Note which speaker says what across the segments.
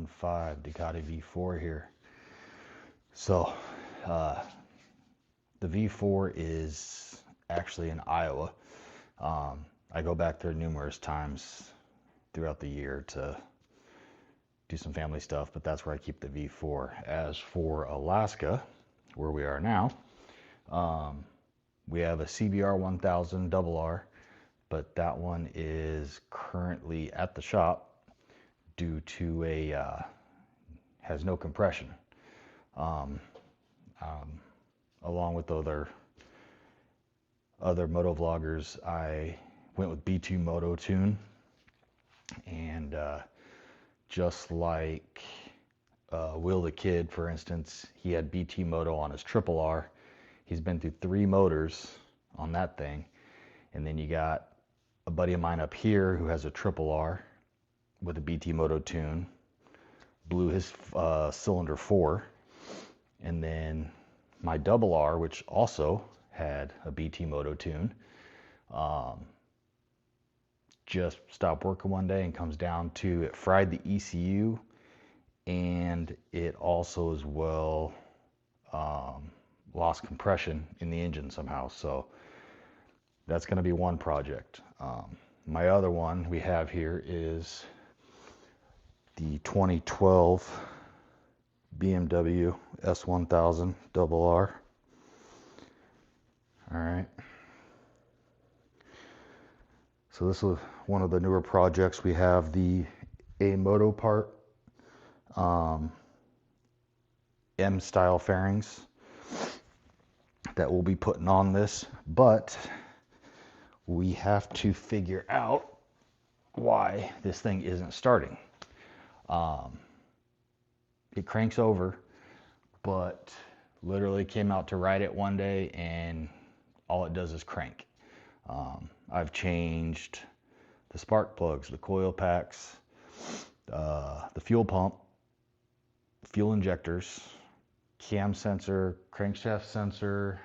Speaker 1: 515 Ducati V4 here. So the V4 is actually in Iowa. I go back there numerous times throughout the year to do some family stuff, but that's where I keep the V4. As for Alaska, where we are now, we have a CBR 1000 RR, but that one is currently at the shop due to has no compression. Along with other moto vloggers, I went with B2 Moto Tune, and just like Will the Kid, for instance, he had BT Moto on his RRR. He's been through 3 motors on that thing, and then you got a buddy of mine up here who has a RRR with a BT Moto Tune, blew his cylinder 4, and then my RR, which also had a BT Moto Tune, just stopped working one day and comes down to it fried the ECU, and it also as well lost compression in the engine somehow. So that's going to be one project. My other one we have here is the 2012 BMW S1000 RR. All right. So this is one of the newer projects. We have the A Moto part, M style fairings that we'll be putting on this, but we have to figure out why this thing isn't starting. It cranks over, but literally came out to ride it one day and all it does is crank. I've changed the spark plugs, the coil packs, the fuel pump, fuel injectors, cam sensor, crankshaft sensor,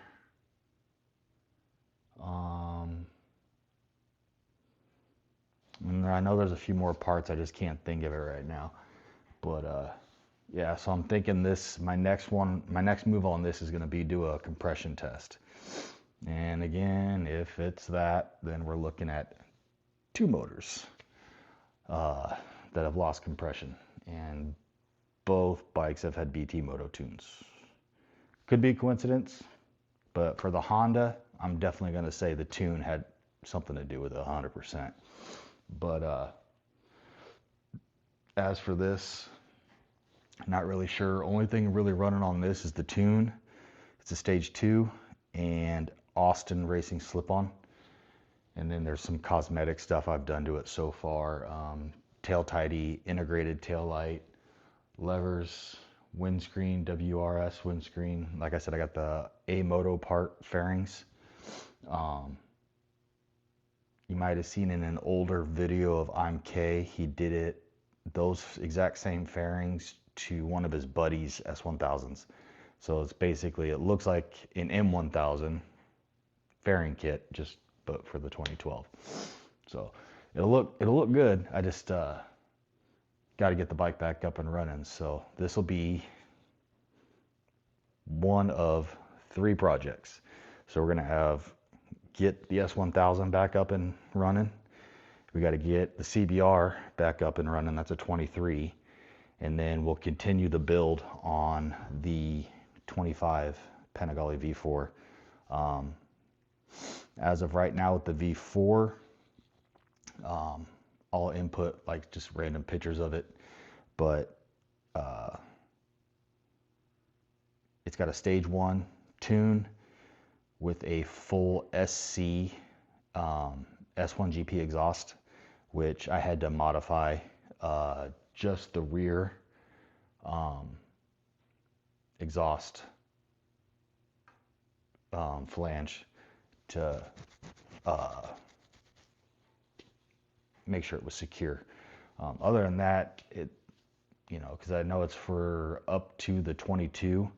Speaker 1: and I know there's a few more parts, I just can't think of it right now. But yeah, so I'm thinking my next move on this is going to be do a compression test. And again, if it's that, then we're looking at 2 motors that have lost compression, and both bikes have had BT Moto tunes. Could be a coincidence, but for the Honda, I'm definitely going to say the tune had something to do with it 100%. But as for this, not really sure. Only thing really running on this is the tune. It's a stage 2 and Austin Racing slip-on, and then there's some cosmetic stuff I've done to it so far. Tail tidy, integrated tail light, levers, windscreen, WRS windscreen. Like I said, I got the A Moto part fairings. You might have seen in an older video of I'm K, he did those exact same fairings to one of his buddies' S1000s. So it's basically, it looks like an M1000 fairing kit, but for the 2012. So it'll look good. I just got to get the bike back up and running. So this will be one of 3 projects. So we're gonna get the S1000 back up and running. We got to get the CBR back up and running. That's a 23. And then we'll continue the build on the 25 Panigale V4. As of right now with the V4, I'll input like just random pictures of it, but it's got a stage 1 tune with a full SC S1GP exhaust, which I had to modify just the rear exhaust flange to make sure it was secure. Other than that, because I know it's for up to the 22,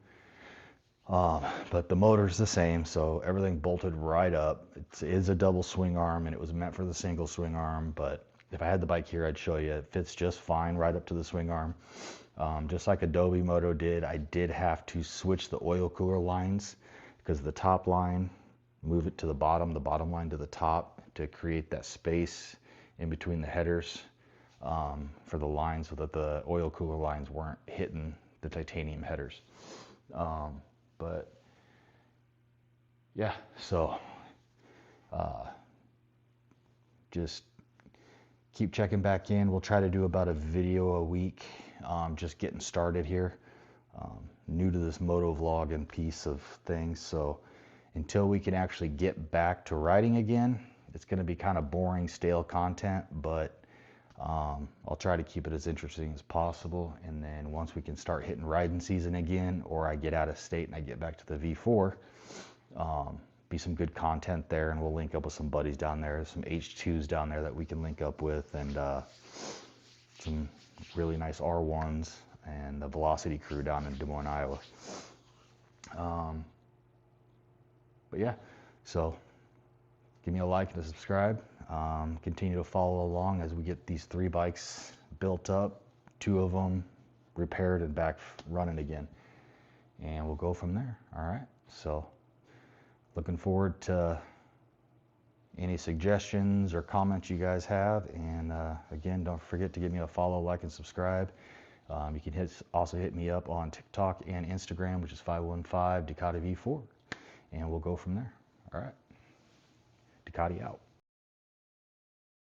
Speaker 1: but the motor's the same, so everything bolted right up. It is a double swing arm, and it was meant for the single swing arm, but if I had the bike here, I'd show you. It fits just fine right up to the swing arm. Just like Adobe Moto did, I did have to switch the oil cooler lines, because the top line, move it to the bottom line to the top, to create that space in between the headers for the lines, so that the oil cooler lines weren't hitting the titanium headers. But yeah, so just keep checking back in. We'll try to do about a video a week, just getting started here. New to this moto vlogging piece of things, so until we can actually get back to riding again, it's going to be kind of boring, stale content, but I'll try to keep it as interesting as possible. And then once we can start hitting riding season again, or I get out of state and I get back to the V4, be some good content there, and we'll link up with some buddies down there, some H2s down there that we can link up with, and some really nice R1s and the Velocity crew down in Des Moines, Iowa. But yeah, so give me a like and a subscribe. Continue to follow along as we get these 3 bikes built up, 2 of them repaired and back running again, and we'll go from there. All right, so looking forward to any suggestions or comments you guys have. And again, don't forget to give me a follow, like, and subscribe. You can also hit me up on TikTok and Instagram, which is 515DUCATIV4, and we'll go from there. All right, Ducati out.